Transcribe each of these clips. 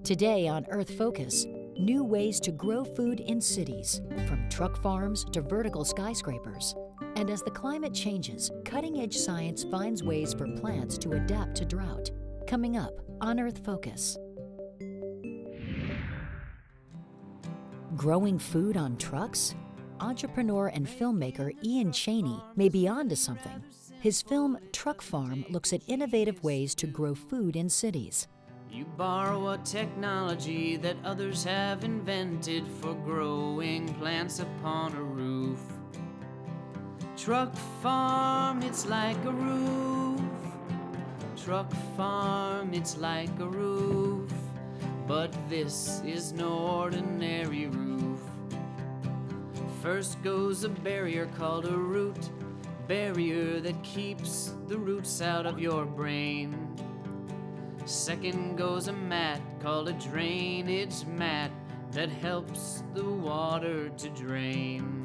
Today on Earth Focus, new ways to grow food in cities, from truck farms to vertical skyscrapers. And as the climate changes, cutting-edge science finds ways for plants to adapt to drought. Coming up on Earth Focus. Growing food on trucks? Entrepreneur and filmmaker Ian Cheney may be onto something. His film Truck Farm looks at innovative ways to grow food in cities. You borrow a technology that others have invented for growing plants upon a roof. Truck farm, it's like a roof. Truck farm, it's like a roof. But this is no ordinary roof. First goes a barrier called a root barrier that keeps the roots out of your brain. Second goes a mat called a drainage mat that helps the water to drain.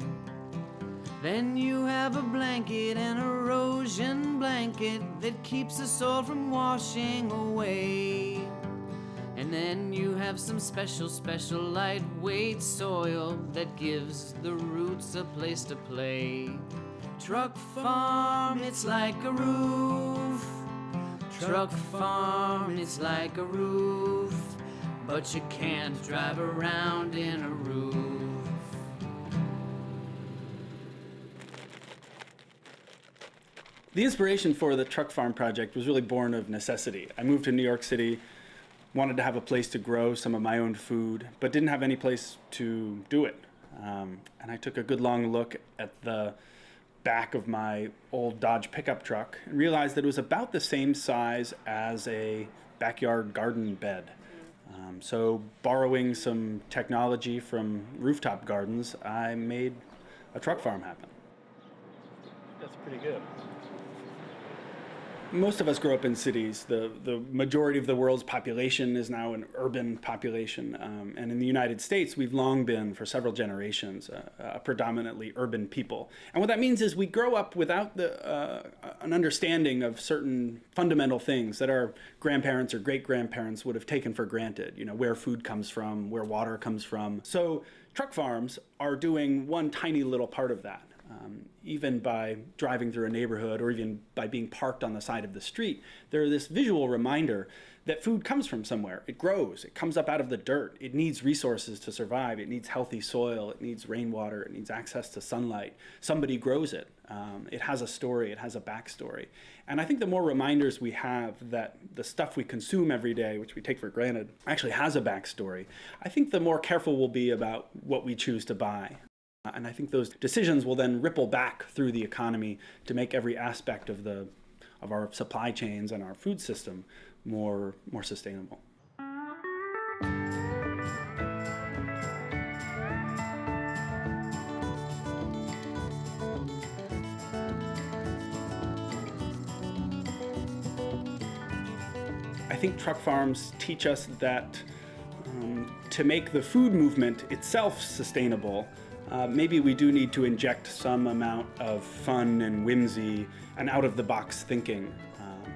Then you have a blanket, an erosion blanket that keeps the soil from washing away. And then you have some special lightweight soil that gives the roots a place to play. Truck farm, it's like a roof. Truck farm, it's like a roof. But you can't drive around in a roof. The inspiration for the Truck Farm project was really born of necessity. I moved to New York City, wanted to have a place to grow some of my own food, but didn't have any place to do it. And I took a good long look at the back of my old Dodge pickup truck and realized that it was about the same size as a backyard garden bed. So borrowing some technology from rooftop gardens, I made a truck farm happen. That's pretty good. Most of us grow up in cities. The majority of the world's population is now an urban population. And in the United States, we've long been, for several generations, a predominantly urban people. And what that means is we grow up without an understanding of certain fundamental things that our grandparents or great-grandparents would have taken for granted. You know, where food comes from, where water comes from. So truck farms are doing one tiny little part of that. Even by driving through a neighborhood or even by being parked on the side of the street, they're this visual reminder that food comes from somewhere. It grows. It comes up out of the dirt. It needs resources to survive. It needs healthy soil. It needs rainwater. It needs access to sunlight. Somebody grows it. It has a story. It has a backstory. And I think the more reminders we have that the stuff we consume every day, which we take for granted, actually has a backstory, I think the more careful we'll be about what we choose to buy. And I think those decisions will then ripple back through the economy to make every aspect of our supply chains and our food system more sustainable. I think truck farms teach us that to make the food movement itself sustainable, maybe we do need to inject some amount of fun and whimsy and out-of-the-box thinking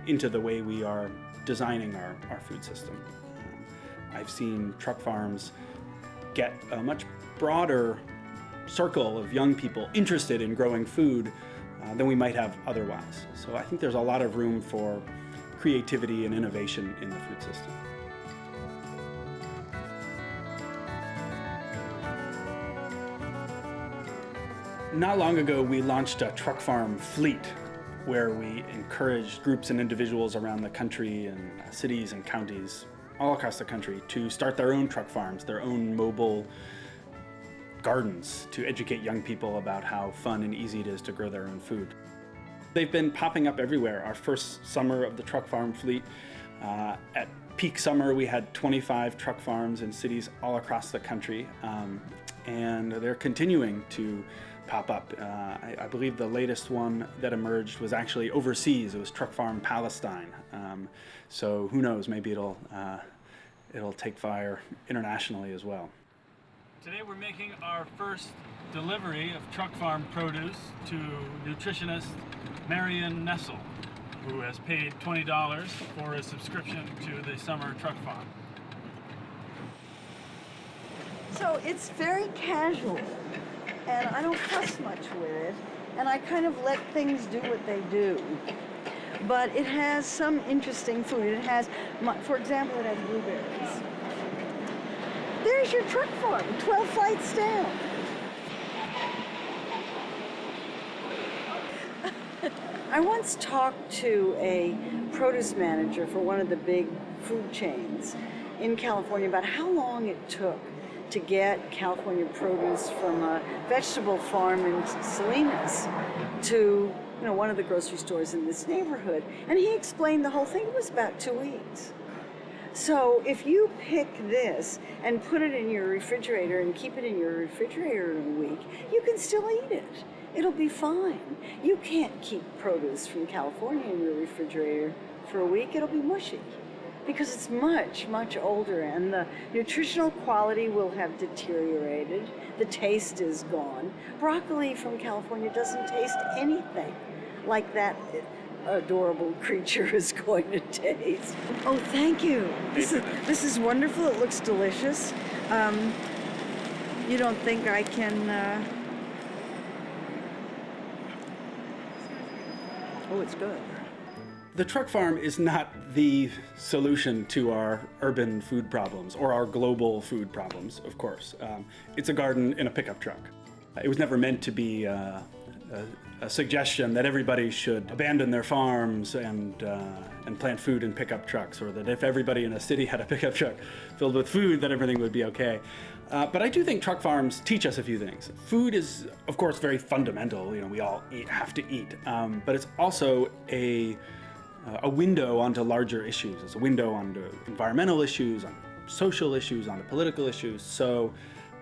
into the way we are designing our food system. I've seen truck farms get a much broader circle of young people interested in growing food than we might have otherwise. So I think there's a lot of room for creativity and innovation in the food system. Not long ago, we launched a truck farm fleet where we encouraged groups and individuals around the country and cities and counties all across the country to start their own truck farms, their own mobile gardens, to educate young people about how fun and easy it is to grow their own food. They've been popping up everywhere. Our first summer of the truck farm fleet, at peak summer, we had 25 truck farms in cities all across the country, and they're continuing to pop up. I believe the latest one that emerged was actually overseas. It was Truck Farm Palestine. So who knows, maybe it'll take fire internationally as well. Today we're making our first delivery of truck farm produce to nutritionist Marion Nessel, who has paid $20 for a subscription to the summer truck farm. So it's very casual, and I don't fuss much with it, and I kind of let things do what they do. But it has some interesting food. It has, for example, it has blueberries. There's your truck farm, 12 flights down. I once talked to a produce manager for one of the big food chains in California about how long it took to get California produce from a vegetable farm in Salinas to one of the grocery stores in this neighborhood. And he explained the whole thing. It was about 2 weeks. So if you pick this and put it in your refrigerator and keep it in your refrigerator in a week, you can still eat it. It'll be fine. You can't keep produce from California in your refrigerator for a week. It'll be mushy because it's much, much older, and the nutritional quality will have deteriorated. The taste is gone. Broccoli from California doesn't taste anything like that adorable creature is going to taste. Oh, thank you. This is wonderful. It looks delicious. You don't think I can... Oh, it's good. The truck farm is not the solution to our urban food problems or our global food problems, of course. It's a garden in a pickup truck. It was never meant to be a suggestion that everybody should abandon their farms and plant food in pickup trucks, or that if everybody in a city had a pickup truck filled with food, that everything would be okay. But I do think truck farms teach us a few things. Food is, of course, very fundamental. We all have to eat. But it's also a window onto larger issues. It's a window onto environmental issues, on social issues, onto political issues. So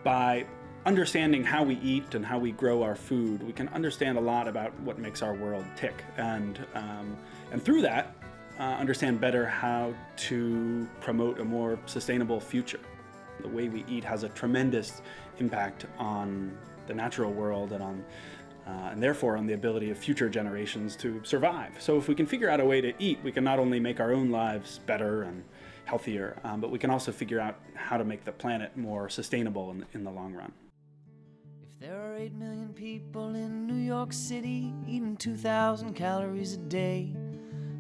by understanding how we eat and how we grow our food, we can understand a lot about what makes our world tick. And through that, understand better how to promote a more sustainable future. The way we eat has a tremendous impact on the natural world and therefore on the ability of future generations to survive. So if we can figure out a way to eat, we can not only make our own lives better and healthier, but we can also figure out how to make the planet more sustainable in the long run. If there are 8 million people in New York City eating 2,000 calories a day,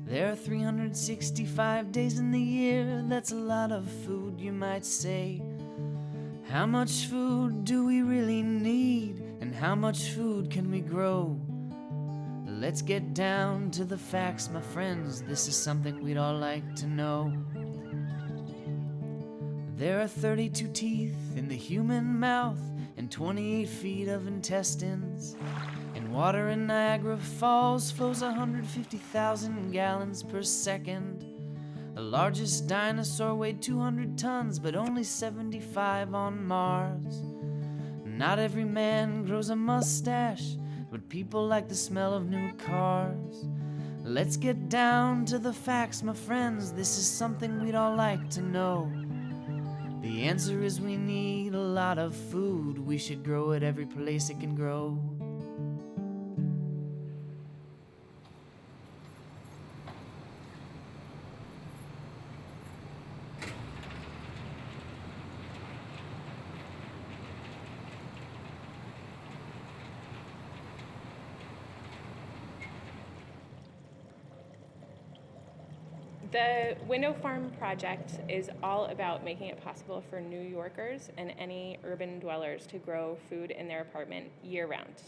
there are 365 days in the year. That's a lot of food, you might say. How much food do we really need? And how much food can we grow? Let's get down to the facts, my friends. This is something we'd all like to know. There are 32 teeth in the human mouth and 28 feet of intestines. And water in Niagara Falls flows 150,000 gallons per second. The largest dinosaur weighed 200 tons, but only 75 on Mars. Not every man grows a mustache, but people like the smell of new cars. Let's get down to the facts, my friends. This is something we'd all like to know. The answer is we need a lot of food. We should grow it every place it can grow. The Window Farm project is all about making it possible for New Yorkers and any urban dwellers to grow food in their apartment year-round.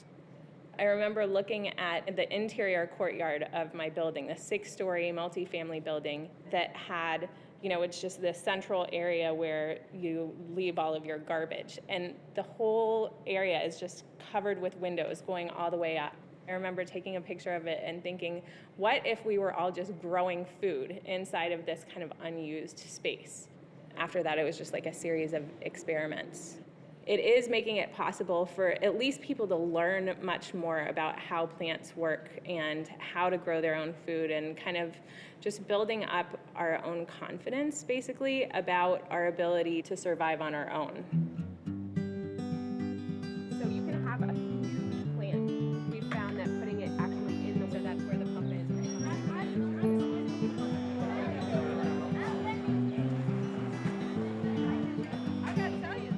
I remember looking at the interior courtyard of my building, the 6-story multifamily building that had, it's just this central area where you leave all of your garbage. And the whole area is just covered with windows going all the way up. I remember taking a picture of it and thinking, what if we were all just growing food inside of this kind of unused space? After that, it was just like a series of experiments. It is making it possible for at least people to learn much more about how plants work and how to grow their own food, and kind of just building up our own confidence, basically, about our ability to survive on our own. So you can have a huge plant. We found that putting it actually in, so that's where the pump is. I gotta tell you.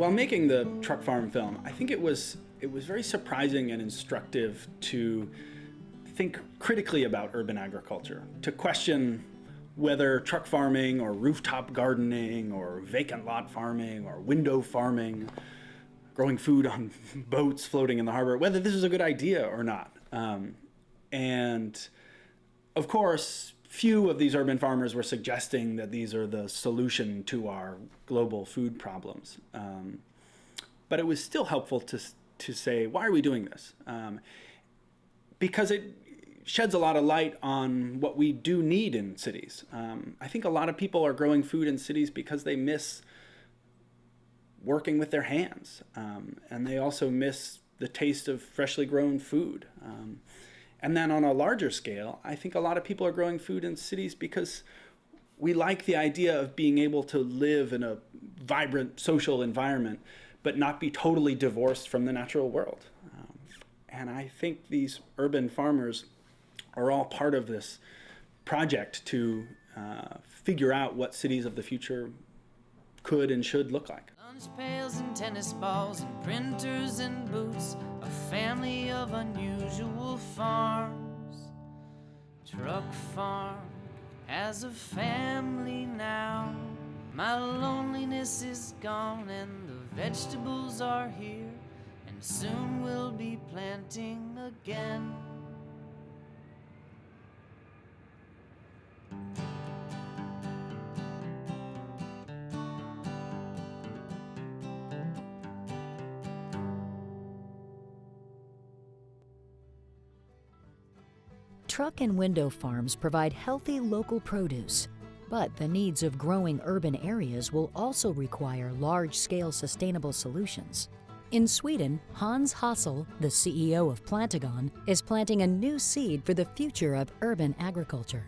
While making the truck farm film, I think it was very surprising and instructive to think critically about urban agriculture, to question whether truck farming or rooftop gardening or vacant lot farming or window farming, growing food on boats floating in the harbor, whether this is a good idea or not. And of course, few of these urban farmers were suggesting that these are the solution to our global food problems. But it was still helpful to say, why are we doing this? Because it sheds a lot of light on what we do need in cities. I think a lot of people are growing food in cities because they miss working with their hands. And they also miss the taste of freshly grown food. And then on a larger scale, I think a lot of people are growing food in cities because we like the idea of being able to live in a vibrant social environment, but not be totally divorced from the natural world. And I think these urban farmers are all part of this project to figure out what cities of the future could and should look like. Lunch pails and tennis balls and printers and boots, a family of unusual farms. Truck farm has a family now. My loneliness is gone and the vegetables are here, and soon we'll be planting again. Truck and window farms provide healthy local produce, but the needs of growing urban areas will also require large-scale sustainable solutions. In Sweden, Hans Hassel, the CEO of Plantagon, is planting a new seed for the future of urban agriculture.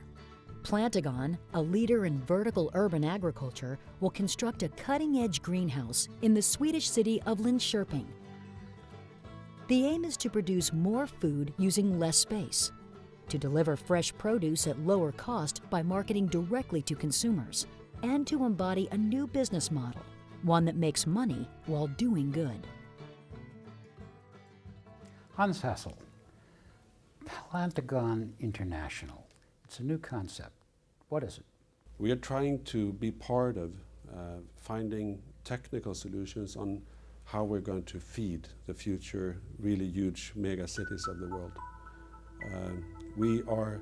Plantagon, a leader in vertical urban agriculture, will construct a cutting-edge greenhouse in the Swedish city of Linköping. The aim is to produce more food using less space, to deliver fresh produce at lower cost by marketing directly to consumers, and to embody a new business model, one that makes money while doing good. Hans Hassel, Plantagon International. It's a new concept. What is it? We are trying to be part of finding technical solutions on how we're going to feed the future really huge mega cities of the world. We are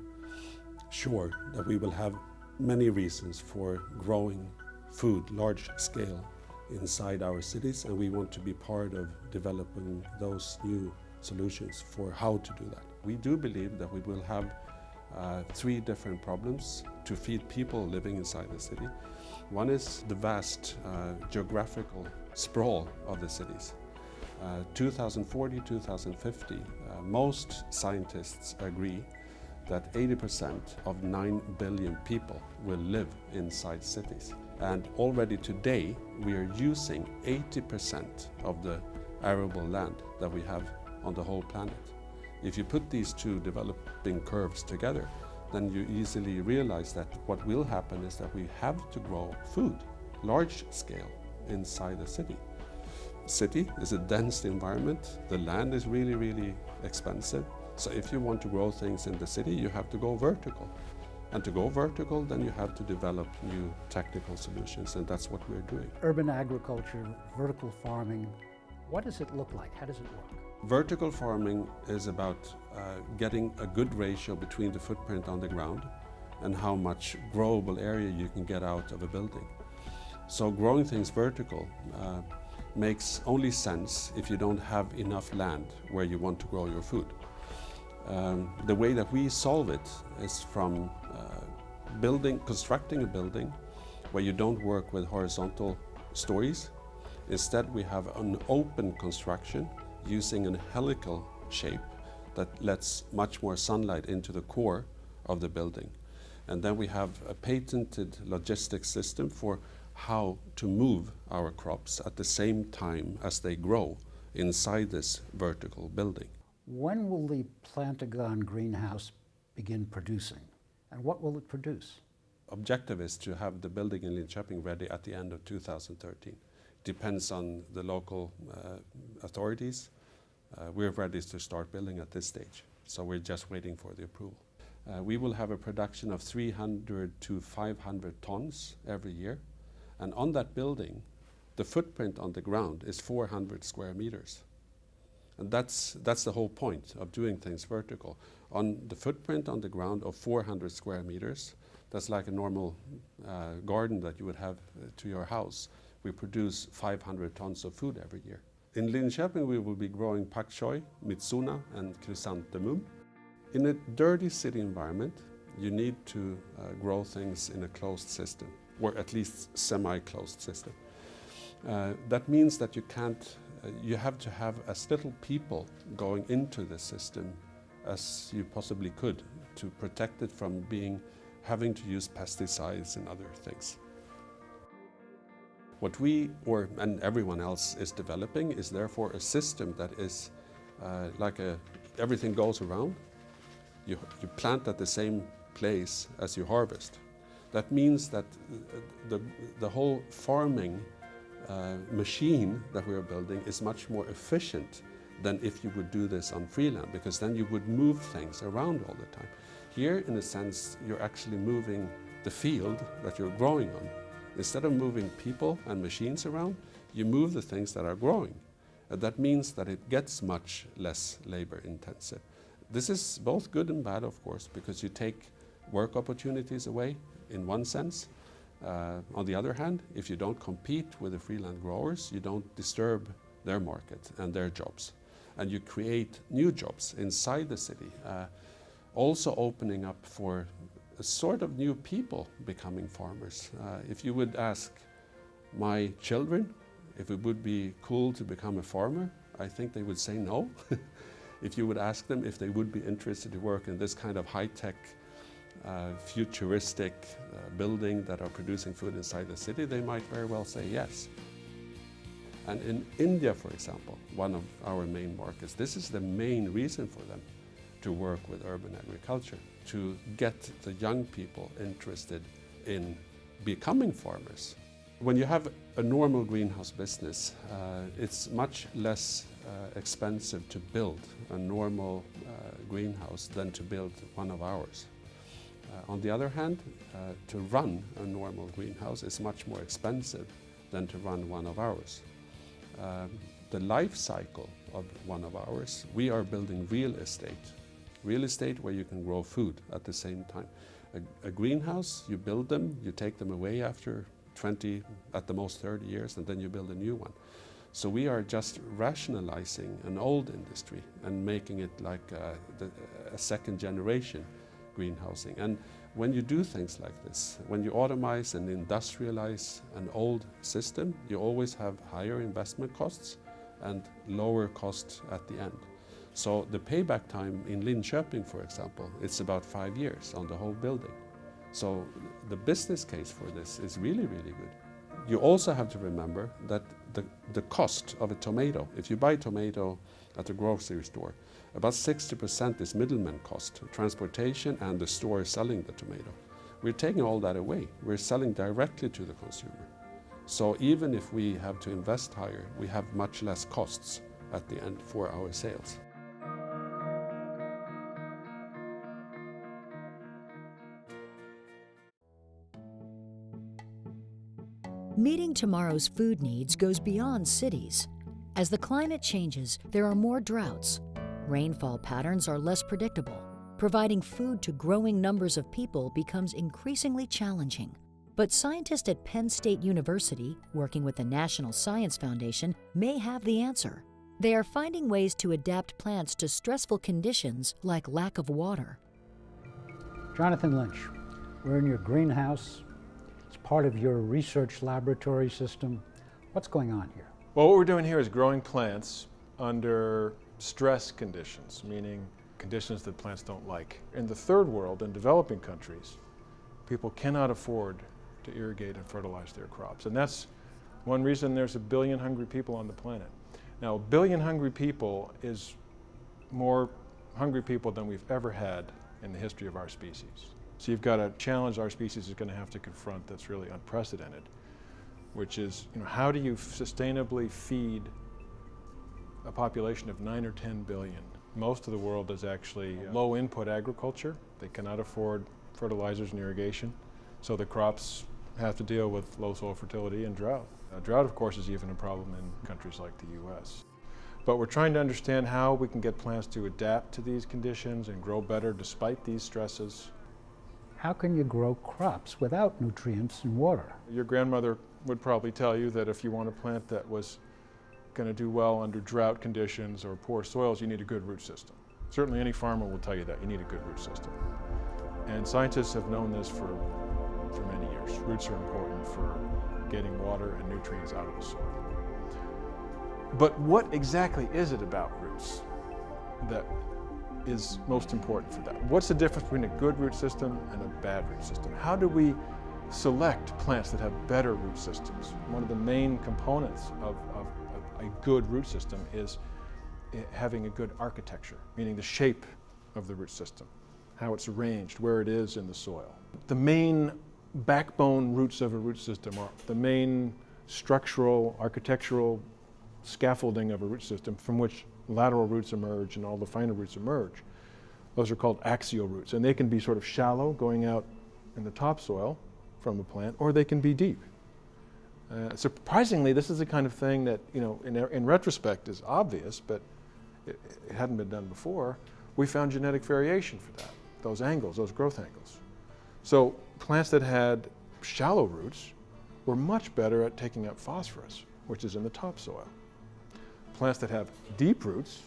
sure that we will have many reasons for growing food large scale inside our cities, and we want to be part of developing those new solutions for how to do that. We do believe that we will have three different problems to feed people living inside the city. One is the vast geographical sprawl of the cities. 2040, 2050, most scientists agree that 80% of 9 billion people will live inside cities. And already today, we are using 80% of the arable land that we have on the whole planet. If you put these two developing curves together, then you easily realize that what will happen is that we have to grow food, large scale, inside the city. City is a dense environment. The land is really, really expensive. So if you want to grow things in the city, you have to go vertical. And to go vertical, then you have to develop new technical solutions, and that's what we're doing. Urban agriculture, vertical farming, what does it look like? How does it work? Vertical farming is about getting a good ratio between the footprint on the ground and how much growable area you can get out of a building. So growing things vertical makes only sense if you don't have enough land where you want to grow your food. The way that we solve it is from constructing a building where you don't work with horizontal stories. Instead, we have an open construction using a helical shape that lets much more sunlight into the core of the building. And then we have a patented logistics system for how to move our crops at the same time as they grow inside this vertical building. When will the Plantagon greenhouse begin producing? And what will it produce? Objective is to have the building in Linköping ready at the end of 2013. depends on the local authorities. We're ready to start building at this stage, so we're just waiting for the approval. We will have a production of 300 to 500 tons every year, and on that building, the footprint on the ground is 400 square meters. And that's the whole point of doing things vertical. On the footprint on the ground of 400 square meters, that's like a normal garden that you would have to your house. We produce 500 tons of food every year. In Linköping, we will be growing pak choi, mitsuna, and chrysanthemum. In a dirty city environment, you need to grow things in a closed system, or at least semi-closed system. That means that you have to have as little people going into the system as you possibly could to protect it from having to use pesticides and other things. What we, and everyone else, is developing is therefore a system that is everything goes around. You plant at the same place as you harvest. That means that the whole farming machine that we are building is much more efficient than if you would do this on free land, because then you would move things around all the time. Here, in a sense, you're actually moving the field that you're growing on. Instead of moving people and machines around, you move the things that are growing. And that means that it gets much less labor intensive. This is both good and bad, of course, because you take work opportunities away in one sense. On the other hand, if you don't compete with the freeland growers, you don't disturb their market and their jobs. And you create new jobs inside the city, also opening up for a sort of new people becoming farmers. If you would ask my children if it would be cool to become a farmer, I think they would say no. If you would ask them if they would be interested to work in this kind of high-tech, futuristic building that are producing food inside the city, they might very well say yes. And in India, for example, one of our main markets, this is the main reason for them to work with urban agriculture, to get the young people interested in becoming farmers. When you have a normal greenhouse business, it's much less expensive to build a normal greenhouse than to build one of ours. On the other hand, to run a normal greenhouse is much more expensive than to run one of ours. The life cycle of one of ours, we are building real estate where you can grow food at the same time. A greenhouse, you build them, you take them away after 20, at the most 30 years, and then you build a new one. So we are just rationalizing an old industry and making it like a second generation greenhousing. And when you do things like this, when you automize and industrialize an old system, you always have higher investment costs and lower costs at the end. So the payback time in Linköping, for example, it's about 5 years on the whole building. So the business case for this is really, really good. You also have to remember that the cost of a tomato, if you buy tomato at the grocery store, about 60% is middleman cost, transportation and the store selling the tomato. We're taking all that away. We're selling directly to the consumer. So even if we have to invest higher, we have much less costs at the end for our sales. Meeting tomorrow's food needs goes beyond cities. As the climate changes, there are more droughts. Rainfall patterns are less predictable. Providing food to growing numbers of people becomes increasingly challenging. But scientists at Penn State University, working with the National Science Foundation, may have the answer. They are finding ways to adapt plants to stressful conditions like lack of water. Jonathan Lynch, we're in your greenhouse. It's part of your research laboratory system. What's going on here? Well, what we're doing here is growing plants under stress conditions, meaning conditions that plants don't like. In the third world, in developing countries, people cannot afford to irrigate and fertilize their crops. And that's one reason there's 1 billion hungry people on the planet. Now, 1 billion hungry people is more hungry people than we've ever had in the history of our species. So you've got a challenge our species is going to have to confront that's really unprecedented. which is, how do you sustainably feed a population of 9 or 10 billion? Most of the world is actually low input agriculture. They cannot afford fertilizers and irrigation, so the crops have to deal with low soil fertility and drought. Drought, of course, is even a problem in countries like the US. But we're trying to understand how we can get plants to adapt to these conditions and grow better despite these stresses. How can you grow crops without nutrients and water? Your grandmother would probably tell you that if you want a plant that was going to do well under drought conditions or poor soils, you need a good root system. Certainly any farmer will tell you that. You need a good root system. And scientists have known this for many years. Roots are important for getting water and nutrients out of the soil. But what exactly is it about roots that is most important for that? What's the difference between a good root system and a bad root system? How do we select plants that have better root systems? One of the main components of a good root system is having a good architecture, meaning the shape of the root system, how it's arranged, where it is in the soil. The main backbone roots of a root system are the main structural, architectural scaffolding of a root system from which lateral roots emerge and all the finer roots emerge. Those are called axial roots, and they can be sort of shallow, going out in the topsoil from the plant, or they can be deep. Surprisingly, this is the kind of thing that, in retrospect is obvious, but it hadn't been done before. We found genetic variation for that, those angles, those growth angles. So plants that had shallow roots were much better at taking up phosphorus, which is in the topsoil. Plants that have deep roots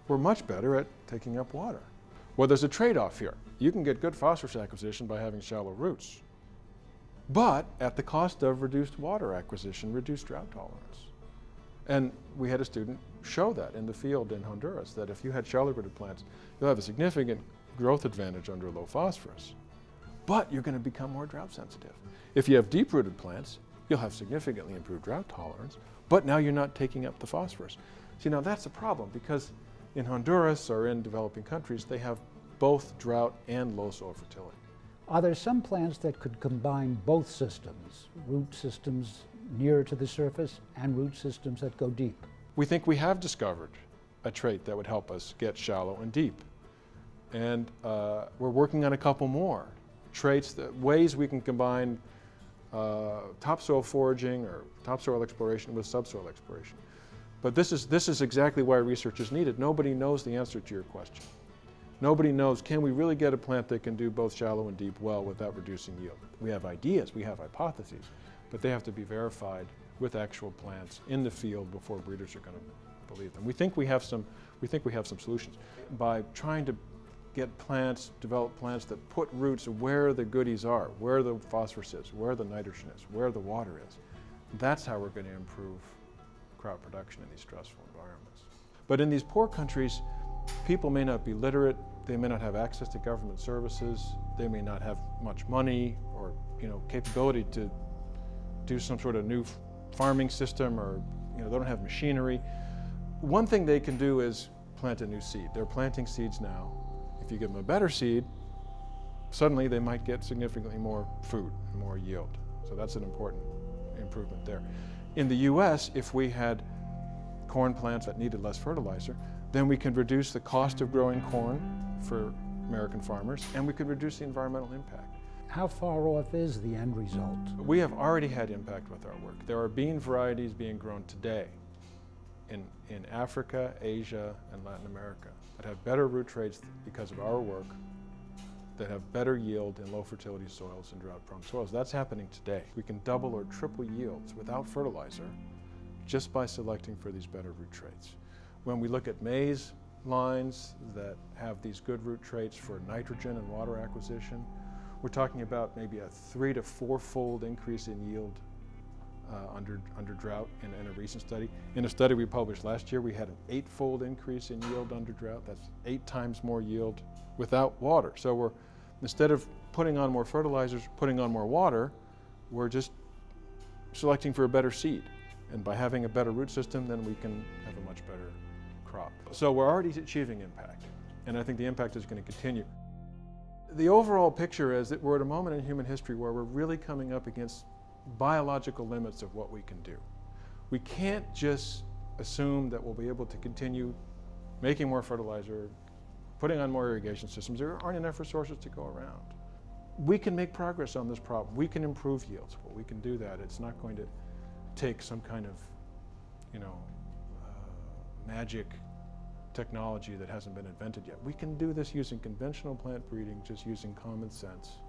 were much better at taking up water. Well, there's a trade-off here. You can get good phosphorus acquisition by having shallow roots, but at the cost of reduced water acquisition, reduced drought tolerance. And we had a student show that in the field in Honduras, that if you had shallow-rooted plants, you'll have a significant growth advantage under low phosphorus, but you're going to become more drought sensitive. If you have deep-rooted plants, you'll have significantly improved drought tolerance, but now you're not taking up the phosphorus. See, now that's a problem, because in Honduras or in developing countries, they have both drought and low soil fertility. Are there some plants that could combine both systems, root systems nearer to the surface and root systems that go deep? We think we have discovered a trait that would help us get shallow and deep. And we're working on a couple more traits, ways we can combine topsoil foraging or topsoil exploration with subsoil exploration. But this is exactly why research is needed. Nobody knows the answer to your question. Nobody knows, can we really get a plant that can do both shallow and deep well without reducing yield? We have ideas, we have hypotheses, but they have to be verified with actual plants in the field before breeders are going to believe them. We think we have some solutions. By trying to get plants, develop plants that put roots where the goodies are, where the phosphorus is, where the nitrogen is, where the water is. That's how we're going to improve crop production in these stressful environments. But in these poor countries, people may not be literate, they may not have access to government services, they may not have much money or capability to do some sort of new farming system, or they don't have machinery. One thing they can do is plant a new seed. They're planting seeds now. If you give them a better seed, suddenly they might get significantly more food and more yield. So that's an important improvement there. In the US, if we had corn plants that needed less fertilizer, then we could reduce the cost of growing corn for American farmers, and we could reduce the environmental impact. How far off is the end result? We have already had impact with our work. There are bean varieties being grown today in Africa, Asia, and Latin America that have better root traits because of our work, that have better yield in low fertility soils and drought-prone soils. That's happening today. We can double or triple yields without fertilizer just by selecting for these better root traits. When we look at maize lines that have these good root traits for nitrogen and water acquisition, we're talking about maybe a 3 to 4-fold increase in yield under drought in a recent study. In a study we published last year, we had an 8-fold increase in yield under drought. That's 8 times more yield without water. So we're, instead of putting on more fertilizers, putting on more water, we're just selecting for a better seed. And by having a better root system, then we can have a much better crop. So we're already achieving impact, and I think the impact is going to continue. The overall picture is that we're at a moment in human history where we're really coming up against biological limits of what we can do. We can't just assume that we'll be able to continue making more fertilizer, putting on more irrigation systems. There aren't enough resources to go around. We can make progress on this problem. We can improve yields. Well, we can do that. It's not going to take some kind of, magic technology that hasn't been invented yet. We can do this using conventional plant breeding, just using common sense.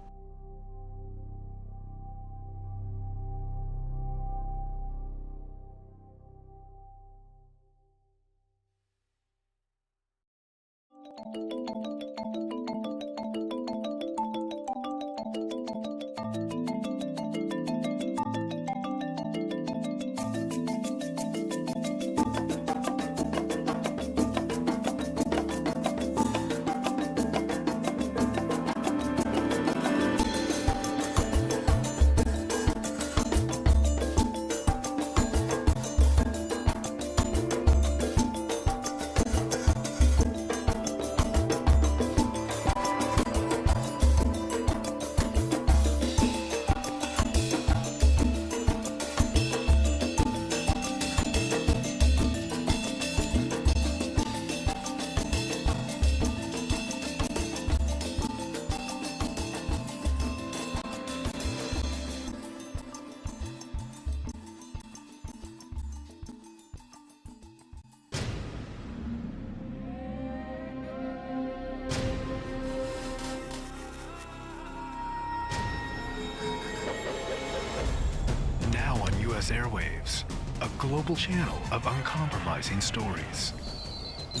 Airwaves, a global channel of uncompromising stories,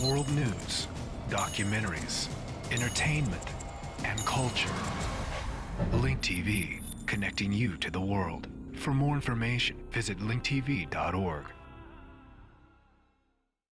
world news, documentaries, entertainment, and culture. Link TV, connecting you to the world. For more information, visit linktv.org.